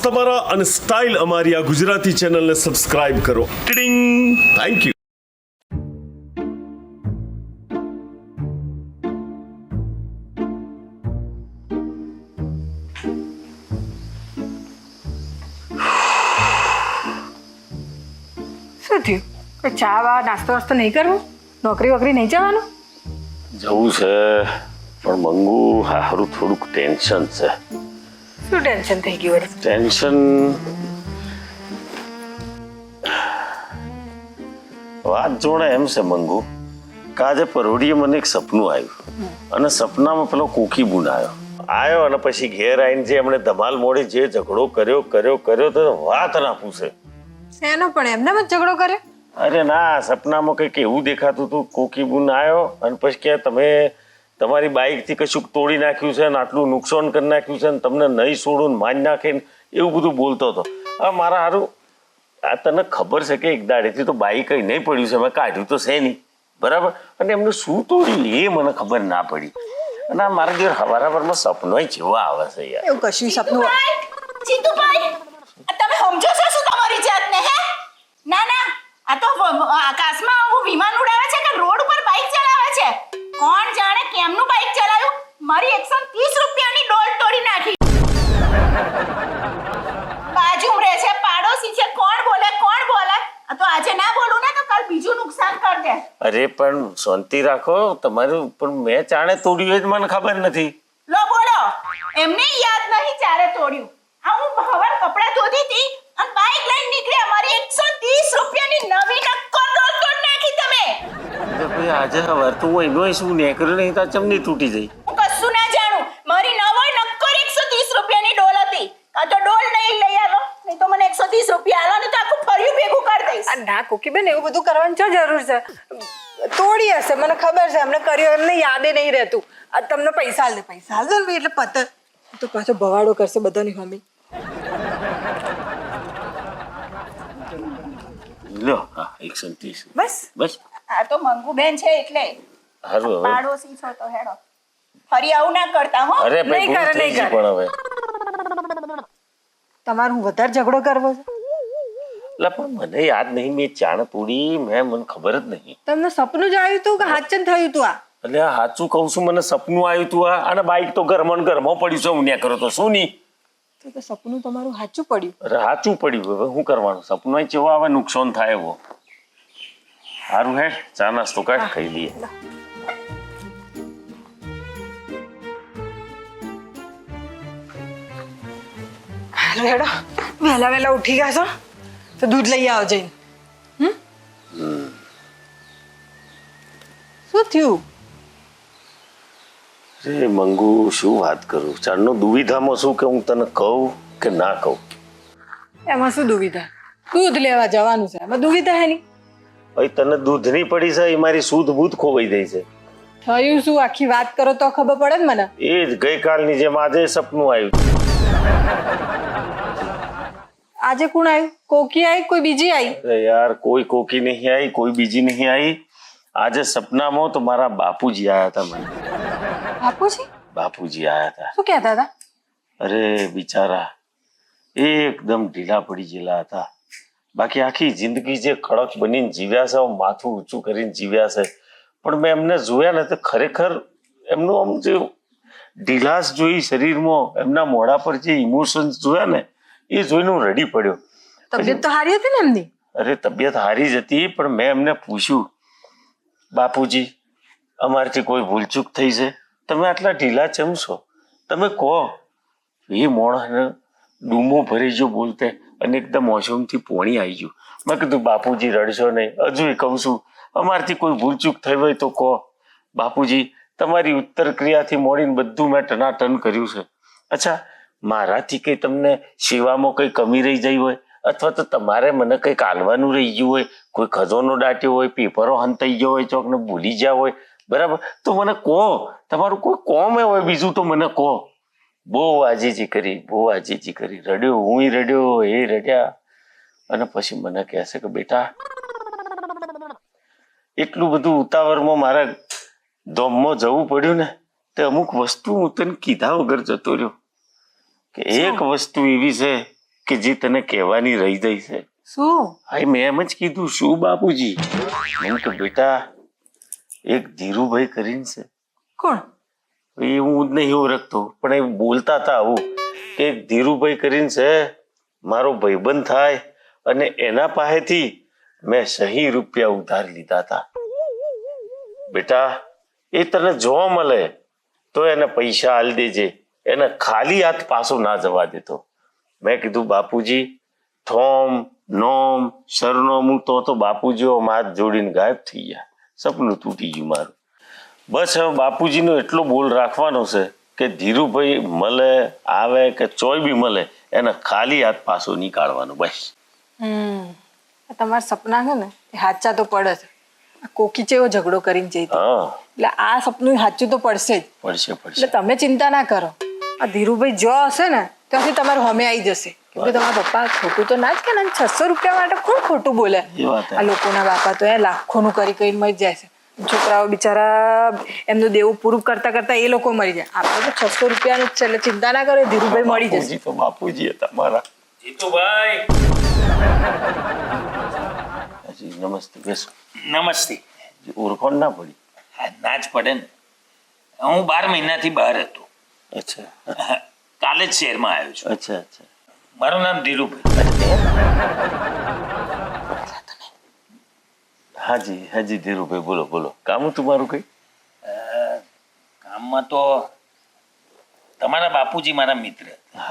તમારા અને સ્ટાઇલ અમારી આ ગુજરાતી ચેનલને સબસ્ક્રાઇબ કરો. ટિડિંગ. Thank you. શું થયું? કોઈ ચા વા નાસ્તો વાસ્તો નહીં કરવો? નોકરી વોકરી નહીં જવાનું? જવું છે પણ મંગુ હારું થોડુંક ટેન્શન છે. શું ટેન્શન થઈ ગયું વળી? ટેન્શન વાત જોડે એમ છે મંગુ કે આજે પરોઢીએ મને એક સપનું આવ્યું અને સપનામાં પેલો કોકી બુન આવ્યો અને પછી ઘેર આવીને જે એમણે ધમાલ મોડી જે ઝઘડો કર્યો તો વાત ના પૂછે. એનો પણ એમને જ ઝઘડો કર્યો? અરે ના, સપનામાં કંઈક એવું દેખાતું હતું. કોકી બુન આવ્યો અને પછી કે તમે તમારી બાઇક થી કશુંક તોડી નાખ્યું છે ને આટલું નુકસાન કરી નાખ્યું છે ને તમને નહીં છોડું ને મારી નાખીને એવું બધું બોલતો હતો. હવે મારા હારું આ તને ખબર છે કે એક દાડેથી તો બાઇક કઈ નહીં પડ્યું છે, મેં કાઢ્યું તો છે નહીં, બરાબર? અને એમને શું તોડ્યું એ મને ખબર ના પડી. અને આ મારા ઘેર હવારમાં સપનો જેવા આવે છે યાર. એવું કશું સપનું? ચિંતુભાઈ, તમે સમજો છો શું તમારી જાતને? હે ના ના, આ તો આકાશમાં આવું વિમાન ઉડાવે છે કે રોડ ઉપર બાઇક ચલાવે છે? કોણ જાણે કેમનું બાઇક ચલાવ્યું? મારી 130 રૂપિયાની ડોલ તોડી નાખી. બાજુમાં રહે છે, પાડોશી છે, કોણ બોલે? આ તો આજે ના બોલું ને તો કાલ બીજું નુકસાન કરી દે. અરે પણ શાંતિ રાખો, તમારું પણ મેં ચાણે તોડ્યું એ જ મને ખબર નથી. લો બોલો, એમને યાદ નહીં ચારે તોડ્યું. આ હું હવાર કપડા ધોતી હતી અને બાઇક લઈને નીકળ્યા, મારી 130 રૂપિયાની નવી નક્કોર ડોલ તોડ નાખી તમે. ભાઈ આજે હવાર તો હું એનો શું નીકળ્યો નહીં તો ચમની તૂટી જઈ. હું કશું ના જાણું, મારી નવી નક્કોર 130 રૂપિયાની ડોલ હતી. આ તો ડોલ નહીં લઈ આવો, નહીં તો મને 130 રૂપિયા આલો ને તો આખું ફર્યું ભેગું કરી દઈશ. ના કોકીબેન, એવું બધું કરવાની શું જરૂર છે? તોડી હશે, મને ખબર છે એમને કર્યો, એમને યાદે નહીં રહેતું. આ તમને પૈસા હાલ દે ને એટલે પતે તો પાછો ભવાડો કરશે બધાની હોમી. લ્યો હા 130. બસ બસ આ તો મંગુબેન છે એટલે હારું હવે. પાડોશી છો તો હેડો, ફરી આવું ના કરતા હો. અરે ભાઈ નહીં કરે, ભૂલ થઈ નહીં ગઈ કરે. પણ હવે તમારે હું વધારે ઝઘડો કરવો છે? એટલે પણ મને યાદ નહીં, મેં ચાણ તોડી, મને ખબર જ નહીં. તમને સપનું જ આવ્યું હતું કે હાચન થયું હતું? આ એટલે આ સાચું કહું છું, મને સપનું આવ્યું હતું અને બાઈક તો ઘરમાં પડ્યું છે, હું ન્યા કરો તો શું નહીં. તો સપનું તમારું સાચું પડ્યું? અરે સાચું પડ્યું, હવે શું કરવાનું? સપનું કેવો આવે, નુકસાન થાય એવો. સારું હે, ચા નાસ્તો કાઢ ખાઈ લઈએ. હેડો, વહેલા વહેલા ઉઠી ગયા છો તો દૂધ લઈ આવો જઈને. શું થયું? અરે મંગુ, શું વાત કરું, ચારનો દુવિધામાં શું કે હું તને કહું કે ના કહું. એમાં શું દુવિધા? દૂધ લેવા જવાનું છે, એમાં દુવિધા હે નહીં. ભાઈ તને દૂધની પડી છે, એ મારી શુદ્ધ બુદ્ધ ખોવાઈ ગઈ છે. થયું શું? આખી વાત કરો તો ખબર પડે ને મને. એ જ ગઈકાલની જેમ આજે સપનું આવ્યું. આજે કોણ આવ્યું? કોકી આવી? કોઈ બીજી આવી? અરે યાર, કોઈ કોકી નહીં આવી, કોઈ બીજી નહીં આવી. આજે સપનામાં તો મારા બાપુજી આયા હતા. મને બાપુજી આયા હતા. શું કહેતા હતા? અરે બિચારા એકદમ ઢીલા પડી ગયેલા હતા. બાકી આખી જિંદગી જે કડક બનીને જીવ્યા છે, માથું ઊંચું કરીને જીવ્યા છે, પણ મેં એમને જોયા ને તો ખરેખર એમનું આમ જે ઢીલાસ જોઈ શરીરમાં, એમના મોઢા પર જે ઇમોશન્સ જોયા ને એ જોઈને હું રડી પડ્યો. તબિયત તો સારી હતી ને એમની? અરે તબિયત સારી જ હતી, પણ મેં એમને પૂછ્યું, બાપુજી અમારથી કોઈ ભૂલચૂક થઈ છે? તમે આટલા ઢીલા ચમ છો? તમે કહો. એ મોણાને ડૂમો ભરી ગયો બોલતે અને એકદમ મોસમથી પોણી આવી ગયું. મેં કીધું બાપુજી રડશો નહીં, હજુ કહું છું અમારથી કોઈ ભૂલચૂક થઈ હોય તો કહો. બાપુજી તમારી ઉત્તર ક્રિયાથી મોડીને બધું મેં ટનાટન કર્યું છે. અચ્છા, મારાથી કઈ તમને સેવામાં કઈ કમી રહી જઈ હોય, અથવા તો તમારે મને કંઈક આલવાનું રહી ગયું હોય, કોઈ ખજોનો દાટ્યો હોય, પેપરો હંતાઈ ગયો હોય, ચોકને ભૂલી ગયા હોય, બરાબર, તો મને કહો. તમારું કોઈ કોમ હોય બીજું તો મને કહો. બહુ આજીજી કરી, રડ્યો, હું રડ્યો, એ રડ્યા. અને પછી મને કહે છે કે બેટા એટલું બધું ઉતાવળમાં મારે ધોમમાં જવું પડ્યું ને તે અમુક વસ્તુ હું તને કીધા વગર જતો રહ્યો કે એક વસ્તુ એવી છે કે જે તને કહેવાની રહી ગઈ છે. શું? હા મેં એમ જ કીધું શું બાપુજી. એમ કે બેટા એક ધીરુભાઈ કરીને છે, કોણ? એ હું જ નહીં ઓળખતો પણ એ બોલતા હતા આવું કે એક ધીરુભાઈ કરીને છે, મારો ભાઈબંધ થાય અને એના પાસેથી મેં સહી રૂપિયા ઉધાર લીધા હતા. બેટા એ તને જોવા મળે તો એને પૈસા આલી દેજે, એને ખાલી હાથ પાછો ના જવા દેતો. મેં કીધું બાપુજી થોમ નોમ સરનોમું તો બાપુજીઓ હાથ જોડીને ગાયબ થઈ ગયા. સપનું તૂટી ગયું મારું. બસ હવે બાપુજીનો એટલો બોલ રાખવાનો છે કે ધીરુભાઈ મળે આવે કે ચોય બી મળે એને ખાલી હાથ પાછો નીકાળવાનો બસ. આ તમારા સપના છે ને એ સાચા તો પડે છે. આ કોકી ચેવો ઝઘડો કરીને જઈ હતી. હા એટલે આ સપનું સાચું તો પડશે જ. પડશે એટલે પડશે. તમે ચિંતા ના કરો. આ ધીરુભાઈ જો હશે ને ત્યાંથી તમારું હમે આવી જશે. કેમ કે તમારા પપ્પા ખોટું તો ના જ કે ને 600 રૂપિયા માટે કોણ ખોટું બોલે? એ વાત આ લોકોના બાપા તો એ લાખોનું કરી કરીને મરી જાય છે. છોકરાઓ બિચારા એમનું દેવું પૂરું કરતા કરતા એ લોકો મરી જાય. આપણે તો 600 રૂપિયાનું જ છે એટલે ચિંતા ના કરો, ધીરુભાઈ મળી જશે. બાપુજી તો બાપુજી હતા મારા. જીતુભાઈ હાજી નમસ્તે બેસો. નમસ્તે. ઓળખોણ ના પડી? હા, ના જ પડે ને. હું 12 મહિનાથી બહાર હતો. અચ્છા કાલે જ શહેરમાં આવ્યો છું. અચ્છા અચ્છા. મારું નામ ધીરુભાઈ. હાજી હાજી ધીરુભાઈ બોલો બોલો. કામ તમારું કઈ? ગામમાં તો તમારા બાપુજી મારા મિત્ર.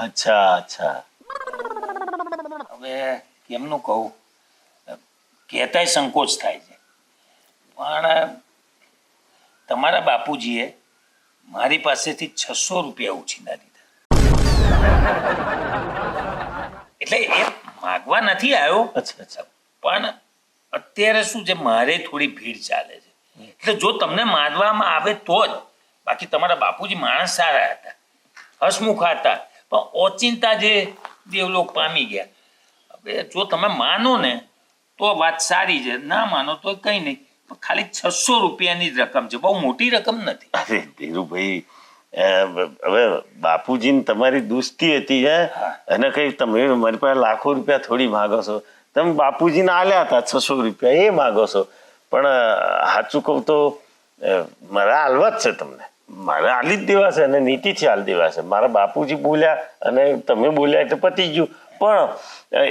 અચ્છા અચ્છા. હવે કેમનું કહું, કહેતાય સંકોચ થાય છે, પણ તમારા બાપુજીએ મારી પાસેથી 600 રૂપિયા ઉછીના લીધા. એટલે એ માગવા નથી આવ્યો, અચ્છા અચ્છા. પણ અત્યારે શું છે, મારે થોડી ભીડ ચાલે છે. એટલે જો તમને માનવામાં આવે તો જ. બાકી તમારા બાપુજી માણસ સારા હતા, હસમુખા હતા, પણ ઓચિંતા જે દેવલોક પામી ગયા. હવે જો તમે માનો ને તો વાત સારી છે, ના માનો તો કંઈ નહીં. પણ ખાલી 600 રૂપિયાની જ રકમ છે, બહુ મોટી રકમ નથી. અરે ધીરુભાઈ હવે બાપુજીને તમારી દોસ્તી હતી હે, અને કઈ તમે મારી પાસે લાખો રૂપિયા થોડી માગો છો. તમે બાપુજીને આલ્યા હતા 600 રૂપિયા એ માગો છો. પણ સાચું કહું તો મારે હાલવા જ છે તમને, મારે હાલી જ દેવા છે અને નીતિથી હાલ દેવા છે. મારા બાપુજી બોલ્યા અને તમે બોલ્યા એટલે પતી ગયું. પણ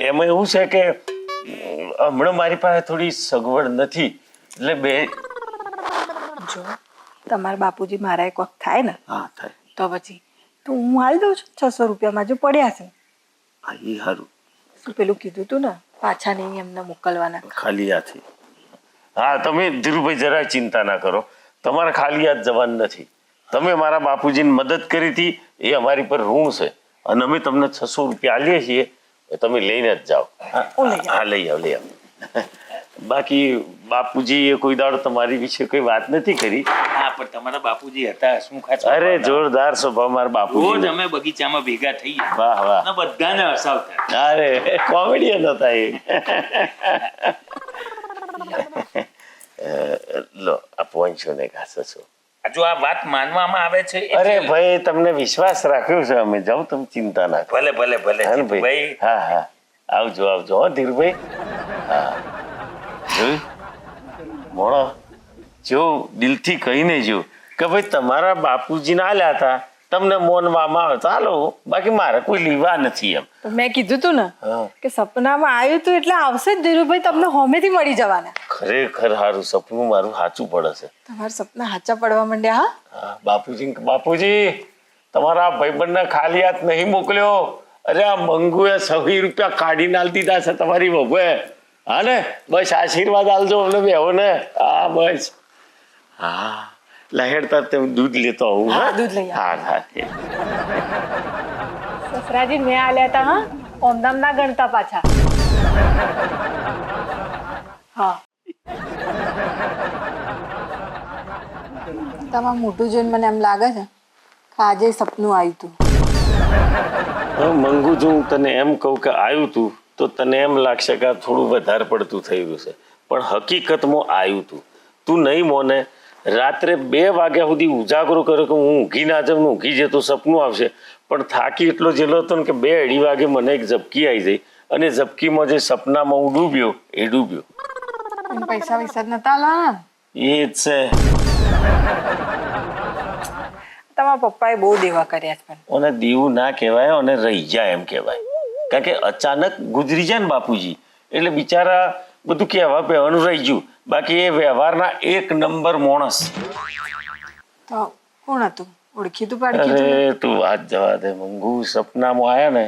એમાં એવું છે કે હમણાં મારી પાસે થોડી સગવડ નથી એટલે બે. જો તમારા બાપુજી મારા એક વખત થાય ને હા થાય તો પછી તો હું હાલ દઉં છું 600 રૂપિયામાં જો પડ્યા છે. હા એ સારું. શું પેલું કીધું તું ને પાછા નહીં એમને મોકલવાના. ખાલી હાથે. હા તમે ધીરુભાઈ જરાય ચિંતા ના કરો, તમારે ખાલી હાથ જવાનું નથી. તમે મારા બાપુજીને મદદ કરી હતી એ અમારી પર ઋણ છે અને અમે તમને 600 રૂપિયા આલીએ છીએ, તમે લઈને જ જાઓ. હા લઈ આવ લઈ આવ. બાકી બાપુજી કોઈ દાડો તમારી વિશે કોઈ વાત નથી કરી? હા, પણ તમારા બાપુજી હતા હસમુખા. અરે જોરદાર સ્વભાવ મારા રોજ બાપુજી. અમે બગીચામાં ભેગા થઈએ વાહ વાહ. અને બધાને હસાવતા. અરે કોમેડિયન હતા એ. લો આ 500 ને ઘાસ છો. જો આ વાત માનવામાં આવે છે એટલે- અરે ભાઈ તમને વિશ્વાસ રાખ્યો છે અમે. જાઓ તમે ચિંતા ના કરો. ભલે ભલે ભલે હા ને ભાઈ. ભાઈ. હા હા આવજો આવજો હો ધીરુભાઈ. હા જોયું મોણો જો દિલથી કહીને જો કે ભાઈ તમારા બાપુજીને આલ્યા હતા, તમને મોનવામાં આવે ચાલો, બાકી મારે કોઈ લીવા નથી એમ. તો મેં કીધું તું ને હા કે સપનામાં આવ્યું તું એટલે આવશે જ ધીરુભાઈ, તમને હોમેથી મળી જવાના. ખરેખર સારું સપનું મારું સાચું પડે છે. તમારા સપના સાચા પડવા માંડ્યા. હા હા બાપુજી તમારા ભાઈબંધને ખાલી હાથ નહીં મોકલ્યો. અરે આ મંગુએ 100 રૂપિયા કાઢીને આલી દીધા છે તમારી વહુએ. હા ને બસ આશીર્વાદ આલજો અમને બેહો ને. હા બસ હા લહેરતા તેમ દૂધ લેતો આવું. હા, દૂધ લઈ આવો. હા હા સસરાજી મેં આલ્યા હતા. હા ઓમદામ ના ગણતા પાછા. હા તમારું મોટું જોઈને મને એમ લાગે છે કે આજે સપનું આવ્યું હતું. હવે મંગુ જો હું તને એમ કહું કે આવ્યું તું તો તને એમ લાગશે કે આ થોડું વધારે પડતું થઈ રહ્યું છે, પણ હકીકતમાં આવ્યું તું. તું નહીં મોને, રાત્રે 2 વાગ્યા સુધી ઉજાગરો કર્યો કે હું ઊંઘી ના જાઉં, ઊંઘી જતો સપનું આવશે, પણ થાકી એટલો જેલો હતો ને કે 2-2:30 વાગે મને એક ઝબકી આવી ગઈ અને ઝબકીમાં જે સપનામાં હું ડૂબ્યો એ ડૂબ્યો. એને પૈસા વૈસા જ નતા લાવવાના. એ જ છે. તમારા પપ્પાએ બહુ દેવા કર્યા છે પણ. અને દેવું ના કહેવાય અને રહી જાય એમ કહેવાય. કારણ કે અચાનક ગુજરી જાય ને બાપુજી એટલે બિચારા બધું કહેવા પહેવાનું રહી ગયું. બાકી એ વ્યવહારના 1 નંબર માણસ. તો કોણ હતું? ઓળખી તું પાડકી તું? અરે તું વાત જવા દે. મંગુ સપનામાં આયા ને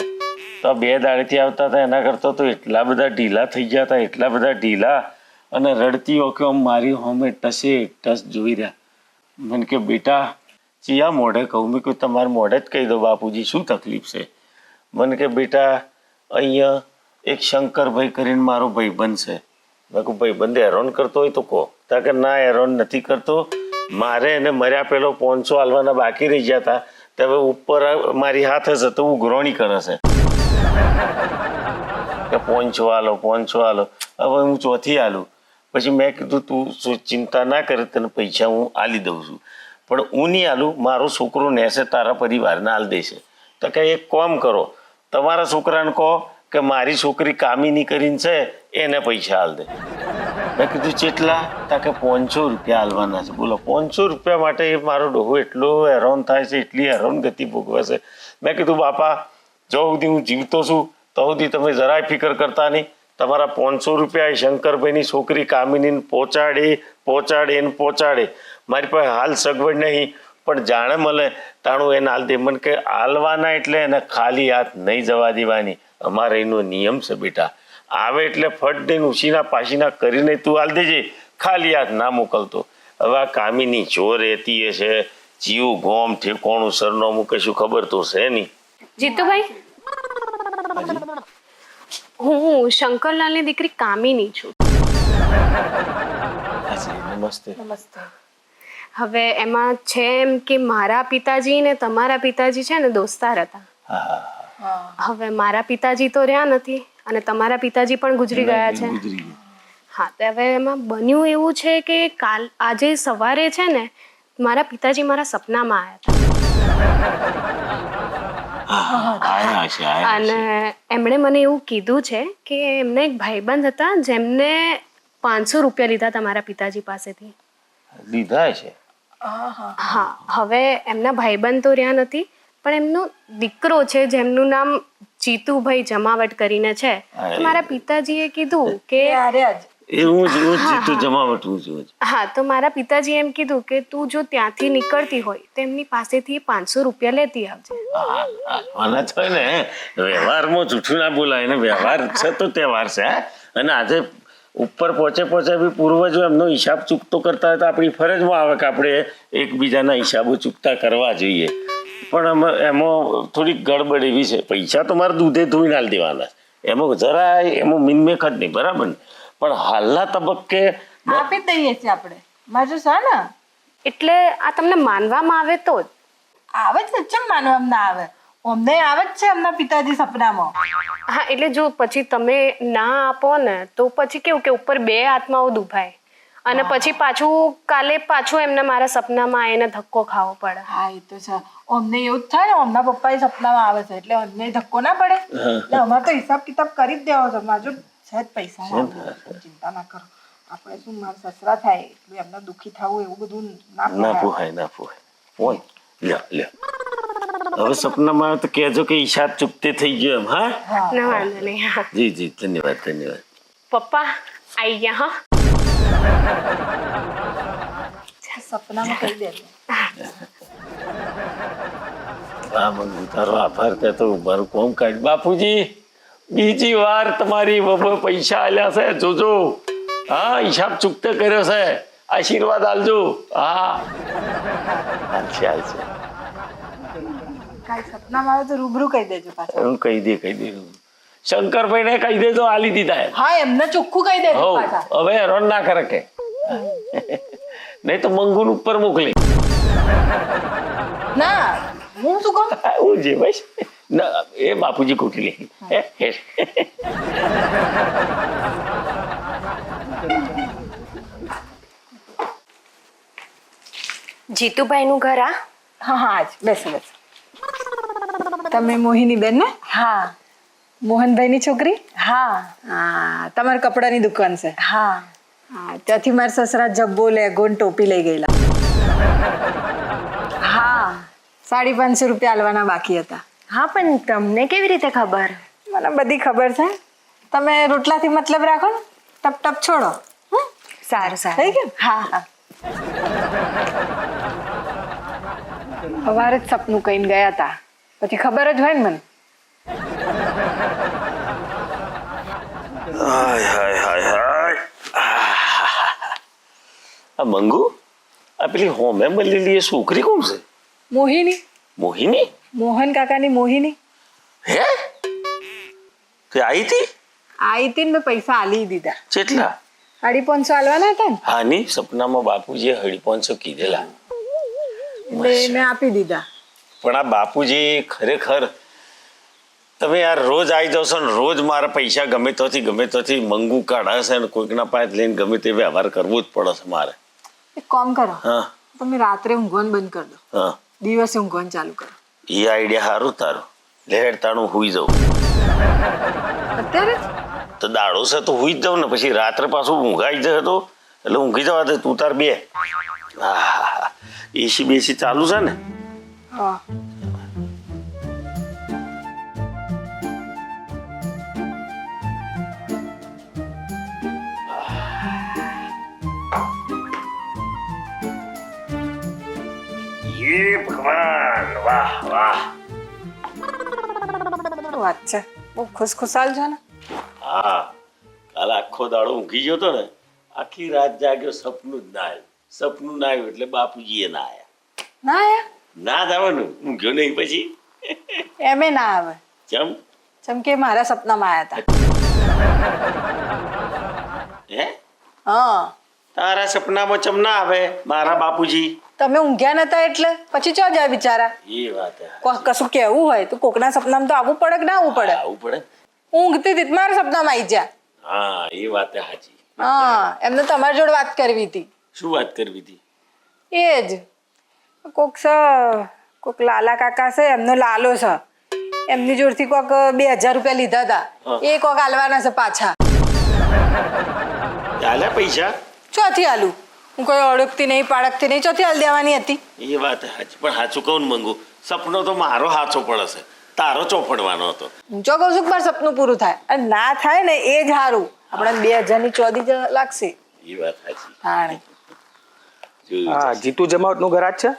તો 2 દાડેથી આવતા હતા એના કરતા તો એટલા બધા ઢીલા થઈ ગયા હતા, એટલા બધા ઢીલા. અને રડતી વખતે મારી હોમે ટસે ટસ જોઈ રહ્યા. મને કે બેટા ચિયા મોઢે કહું? મેં કહ્યું તમારે મોઢે જ કહી દો બાપુજી, શું તકલીફ છે? મને કે બેટા અહીંયા એક શંકરભાઈ કરીને મારો ભાઈબંધ છે. મેં કહું ભાઈબંધ હેરાન કરતો હોય તો કહો. તા કે ના હેરાન નથી કરતો, મારે એને મર્યા પેલો 500 આલવાના બાકી રહી ગયા હતા તે હવે ઉપર મારી હાથે છે તો ઉઘરાણી કરે છે કે 500 આલો 500 આલો. હવે હું ચોથી આલું. પછી મેં કીધું તું શું ચિંતા ના કરે, તને પૈસા હું આલી દઉં છું, પણ હું નહીં આલું, મારો છોકરો નેસે તારા પરિવારને આલ દેશે. તો કે એક કામ કરો, તમારા છોકરાને કહો કે મારી છોકરી કામિની કરીને છે એને પૈસા આલ દે. મેં કીધું ચેટલા? તા કે 500 રૂપિયા આલવાના છે. બોલો 500 રૂપિયા માટે એ મારો ડોહો એટલો હેરાન થાય છે, એટલી હેરાન ગતિ ભોગવે છે. મેં કીધું બાપા જો સુધી હું જીવતો છું તો સુધી તમે જરાય ફિકર કરતા નહીં. તમારા 500 રૂપિયા એ શંકરભાઈની છોકરી કામિનીને પહોંચાડે. મારી પાસે હાલ સગવડ નહીં, પણ જાણે મળે તાણું એને હાલ દે. મને કે હાલવાના એટલે એને ખાલી હાથ નહીં જવા દેવાની. અમારે એનો નિયમ છે બેટા. આવે એટલે ફટ દઈને ઉછીના પાછીના કરીને તું હાલ દેજે, ખાલી હાથ ના મોકલતો. હવે આ કામિની જો રહેતી હશે, જીવ ગોમ ઠેકોણું સરનામું કશું ખબર તો છે નહીં. જીતુભાઈ, હું શંકરલાલની દીકરી કામિની છું. નમસ્તે. નમસ્તે. હવે એમાં છે એમ કે મારા પિતાજી ને તમારા પિતાજી છે ને દોસ્તાર હતા. હવે મારા પિતાજી તો રહ્યા નથી અને તમારા પિતાજી પણ ગુજરી ગયા છે. હા, તો હવે એમાં બન્યું એવું છે કે આજે સવારે છે ને મારા પિતાજી મારા સપનામાં આવ્યા હતા અને એમણે મને એવું કીધું છે કે એમને એક ભાઈબંધ હતા જેમને 500 રૂપિયા લીધા હતા મારા પિતાજી પાસેથી. લીધા છે? હા, હવે એમના ભાઈબંધ તો રહ્યા નથી, પણ એમનો દીકરો છે જેમનું નામ જીતુભાઈ જમાવટ કરીને છે. મારા પિતાજીએ કીધું કે હા, તો મારા પિતાજી એમ કીધું કે તું જો ત્યાંથી નીકળતી હોય તો એમની પાસેથી 500 રૂપિયા લેતી આવજે. વ્યવહારમાં જૂઠું ના બોલાય ને, વ્યવહાર છે તો તહેવાર છે. અને આજે ઉપર પહોંચે બી પૂર્વજો એમનો હિસાબ ચૂકતો કરતા હોય તો આપણી ફરજમાં આવે કે આપણે એકબીજાના હિસાબો ચૂકતા કરવા જોઈએ. પણ એમાં થોડીક ગડબડ એવી છે. પૈસા તો મારે દૂધે ધોઈને હાલ દેવાના, એમાં જરાય એમાં મિનમેક જ નહીં, બરાબર ને? પણ હાલના તબક્કે આપી દઈએ છીએ આપણે. મારું છે ને એટલે આ તમને માનવામાં આવે તો જ આવે છે. ચમ માનવામાં ના આવે? અમને આવે જ છે એમના પિતાજી સપનામાં. હા, એટલે જો પછી તમે ના આપો ને તો પછી કેવું કે ઉપર 2 આત્માઓ દુભાય અને પછી કાલે પાછું એમને મારા સપનામાં આવીને ધક્કો ખાવો પડે. હા, એ તો છે. અમને એવું જ થાય ને, અમના પપ્પા એ સપનામાં આવે છે એટલે અમને ધક્કો ના પડે. એટલે અમારે તો હિસાબ કિતાબ કરી જ દેવો છે. મારું છે જ પૈસા, ચિંતા ના કરો. આપણે શું મારા સસરા થાય એટલે એમને દુઃખી થવું એવું બધું ના પોહાય. ઓય લ્યો હવે સપનામાં આવે તો કહેજો કે હિસાબ ચૂકતે થઈ ગયો એમ. હા, ના વાંધો નહીં. હા જી ધન્યવાદ. પપ્પા આવી ગયા. હા, સપનામાં કહી દેજો. હા મંગુ, તારો આભાર. તે તો મારું કોમ કાઢ. બાપુજી બીજી વાર તમારી બબો પૈસા આલ્યા છે, જોજો. હા, હિસાબ ચૂકતે કર્યો છે, આશીર્વાદ આલજો. હા, હાલશે. કાંઈ સપનામાં આવે તો રૂબરૂ કહી દેજો પાછા. હું કહી દે શંકરભાઈ ને કહી દેજો, આલી દીધા. હા, એમને ચોખ્ખું કહી દેજો પાછા. હવે હેરાન ના કરે કે નહીં તો મંગુન ઉપર મોકલે. ના, હું શું કહું? હું જે બસ એ બાપુજી કોટલી. જીતુભાઈ નું ઘર આ? હા, જ બેસો. તમે મોહિની બેન ને? હા મોહનભાઈની છોકરી? હા હા, તમારી કપડાની દુકાન છે? હા હા, ત્યાંથી મારા સસરા જબ્બો લેગો ને ટોપી લઈ ગયેલા. હા 550 રૂપિયા આલવાના બાકી હતા. હા પણ તમને કેવી રીતે ખબર? મને બધી ખબર છે. તમે રોટલાથી મતલબ રાખો ને, ટપ ટપ છોડો. સારું સારું થઈ ગયું? હા હા સવારે જ સપનું કહીને ગયા હતા, પછી ખબર જ હોય ને મને. હાય હાય હાય હાય આ મંગુ, આ પેલી હોમે મળેલી એ છોકરી કોણ છે? મોહિની, મોહિની? મોહન કાકાની મોહિની. હે તે આવી હતી? આઈ હતી ને મેં પૈસા આલી દીધા. કેટલા? 550 આલવાના હતા ને, હા ની સપનામાં બાપુજીએ 550 કીધેલા. એટલે મેં આપી દીધા. પણ આ બાપુજી ખરેખર તમે યાર રોજ આવી જાવ છો ને રોજ મારા પૈસા ગમે તોથી મંગુ કાઢે છે ને કોઈકના પાસે લઈને ગમે તે વ્યવહાર કરવો જ પડે છે મારે. એક કામ કરો, હા તમે રાત્રે ઊંઘવાનું બંધ કરી દો, હા દિવસે ઊંઘવાનું ચાલુ કરો. એ આઈડિયા સારું તારું. લેહેડ તાણું હુઈ જાઉં. અત્યારે જ? તો દાડો છે તો હુઈ જ જાઉં ને, પછી રાત્રે પાછું ઊંઘાઈ જાય તો એટલે ઊંઘી જવા દે તું તાર બે. હા એસી બેસી ચાલુ છે ને? હા. ये ભગવાન, વાહ વાહ. વાત છે, બહુ ખુશખુશાલ છે ને. હા કાલે આખો દાડો ઊંઘી ગયો તો ને, આખી રાત જાગ્યો, સપનું જ ના આવ્યું. સપનું ના આવ્યું એટલે બાપુજી એ ના આયા. ના આયા? ના જ આવવાનું, ઊંઘ્યો નહીં પછી. એમે ના આવે. ચમ? જેમ કે મારા સપનામાં આયા હતા. હે હા, તારા સપનામાં ચમ ના આવે મારા બાપુજી? તમે ઊંઘ્યા નતા એટલે પછી ચો જાય બિચારા. એ વાત હે. કશું કેવું હોય તો કોકના સપનામાં તો આવવું પડે કે ના આવવું પડે? આવું પડે. ઊંઘતી હતી તો મારા સપનામાં આવી જા. હા એ વાત હે સાચી. હા, એમને તમારી જોડે વાત કરવી હતી. શું વાત કરવી હતી? એ જ કોક લાલા કાકા છે, એમનો લાલો છે, એમની જોડથી કોક 2000 રૂપિયા લીધા હતા. એ કોક આલવાના છે પાછા. ચાલે પૈસા? ચોથી આલુ? હું કોઈ ઓળખતી નહીં પાડકતી નહીં, ચોથી હાલ દેવાની હતી. એ વાત સાચી, પણ સાચું કહું ને મંગુ, સપનો તો મારો સાચો પડે છે, તારો ચોપડવાનો હતો. હું જો કહું છું કે મારું સપનું પૂરું થાય, અને ના થાય ને એ જ સારું. આપણે 2000 ની ચોધી જ લાગશે. એ વાત સાચી. હા, હા, જીતુ જમાવટનું ઘર જ છે.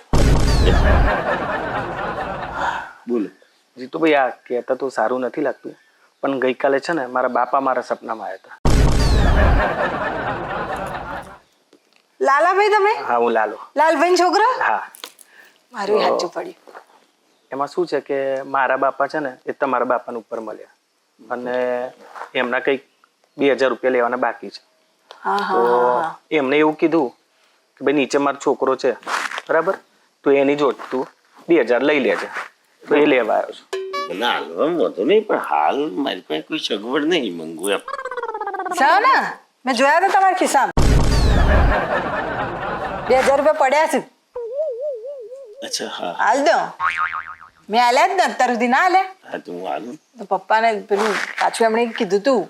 બોલો. જીતુભાઈ, આ કહેતા તો સારું નથી લાગતું, પણ ગઈકાલે છે ને મારા બાપા મારા સપનામાં આવ્યા હતા. લાલાભાઈ તમે? હા, હું લાલો. લાલભાઈ છોકરો? હા. મારું સાચું પડ્યું. એમાં શું છે કે મારા બાપા છે ને એ તમારા બાપાના ઉપર મળ્યા, અને એમના કંઈક 2000 રૂપિયા લેવાના બાકી છે. તો એમને એવું કીધું કે ભાઈ નીચે મારો છોકરો છે, બરાબર, તો એની જોડ તું 2000 લઈ લેજે. તો એ લેવા આવ્યો છું. ના હાલવામાં વાંધો નહીં, પણ હાલ મારી પાસે કોઈ સગવડ નહીં મંગુ એમ. સા ને મેં જોયા હતા તમારા ખિસ્સામાં 2000 રૂપિયા પડ્યા છે. અચ્છા હા હાલ દો. મેં આલ્યા જ ને અત્યાર સુધી ના આલ્યા. હા તો હું હાલું. તો પપ્પાને પેલું પાછું એમણે કીધું તું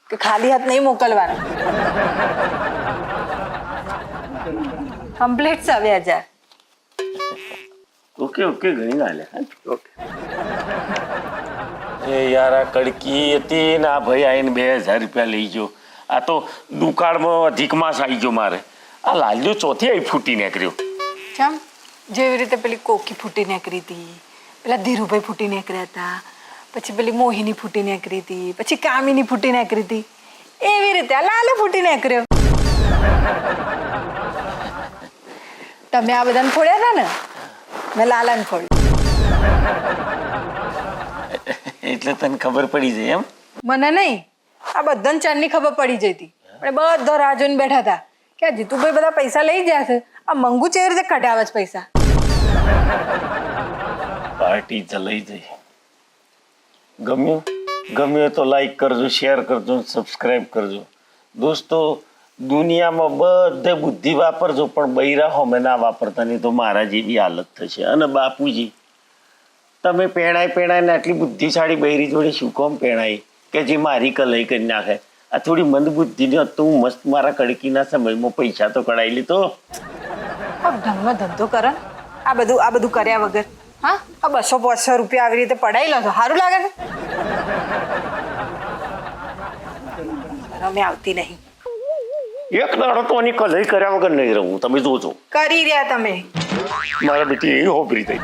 કે ખાલી હાથ નહીં મોકલવાના. કમ્પ્લીટ છે 2000. ઓકે ઓકે ઘણી ના લે. ઓકે. એ યાર આ કડકી હતી ને આ ભાઈ આવીને 2000 રૂપિયા લઈ ગયો. આ તો દુકાળમાં અધિક માસ આવી ગયો મારે. આ લાલ્યો ચોથી આવી ફૂટી નીકળ્યો. કેમ? જેવી રીતે પેલી કોકી ફૂટી નીકળી હતી, પેલા ધીરુભાઈ ફૂટી નીકળ્યા હતા, પછી પેલી મોહિની ફૂટી નીકળી હતી, પછી કામિની ફૂટી નીકળી હતી, એવી રીતે આ લાલો ફૂટી નીકળ્યો. તમે આ બધાને ફોડ્યા હતા ને, મેં લાલાને ફોડ્યું. એટલે તને ખબર પડી જાય એમ? મને નહીં, આ બધાને ચાંદની ખબર પડી જઈ હતી. પણ બધા રાહ જોઈને બેઠા હતા કે આ જીતુભાઈ બધા પૈસા લઈ ગયા છે, આ મંગુ કેવી રીતે કઢાવે છે પૈસા. પાર્ટી ચલાઈ જઈ. ગમ્યું તો લાઈક કરજો, શેર કરજો, સબસ્ક્રાઈબ કરજો. દોસ્તો, દુનિયામાં બધે બુદ્ધિ વાપરજો, પણ બૈરા હોમે ના વાપરતા, નહીં તો મારા જેવી હાલત થશે. અને બાપુજી તમે પેણાય ને આટલી બુદ્ધિશાળી બૈરી જોડે શું કામ પેણાય કે જે મારી કલાઈ કરી નાખે? આ થોડી મંદ બુદ્ધિની હોત તો હું મસ્ત મારા કડકીના સમયમાં પૈસા તો કઢાઈ લીધો. ઢંગનો ધંધો કરો ને. આ બધું કર્યા વગર હા આ 200-500 રૂપિયા આવી રીતે પડાઈ લો છો સારું લાગે છે? શરમે આવતી નહીં. એક દાડો તો આની કલાઈ કર્યા વગર નહીં રહું. તમે જોજો. કરી રહ્યા તમે. મારા બેટી એવી હોબરી થઈ.